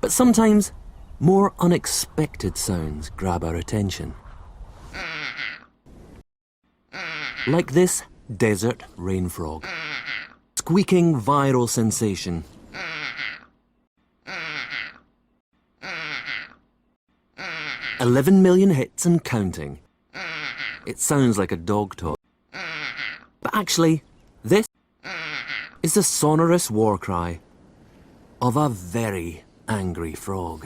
But sometimes more unexpected sounds grab our attention. Like this desert rain frog. Squeaking viral sensation. "11 million hits and counting." It sounds like a dog talk. But actually, this is the sonorous war cry of a very angry frog.